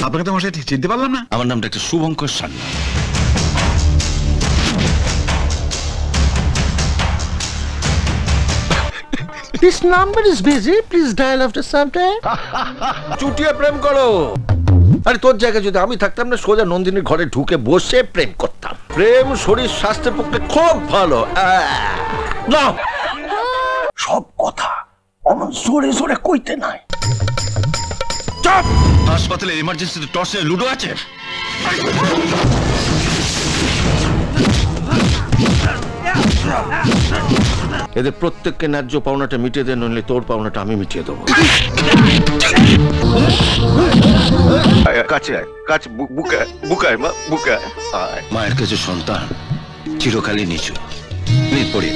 আপনাকে তো মশাই ঠিক চিনতে পারলাম না। আমার নামটা একটা Shubhankar Sanyal. This number is busy. Please dial after some time. চুটিয়ে প্রেম করো। আরে তোর জায়গায় যদি আমি থাকতাম না, সোজা নন্দিনীর ঘরে ঢুকে বসে প্রেম করতাম। প্রেম শরীর স্বাস্থ্যের পক্ষে খুব ভালো। না, সব কথা অমন জোরে জোরে কইতে নাই। চুপ! হাসপাতালে এমার্জেন্সিতে টসে লুডো আছে। এদের প্রত্যেককে ন্যায্য পাওনাটা মিটিয়ে দেন, নইলে তোর পাওনাটা আমি মিটিয়ে দেবো। কাছে কাছে বুকায় বুকায় মা বুকায়। মায়ের কাছে সন্তান চিরকালই নিচু। পড়িয়ে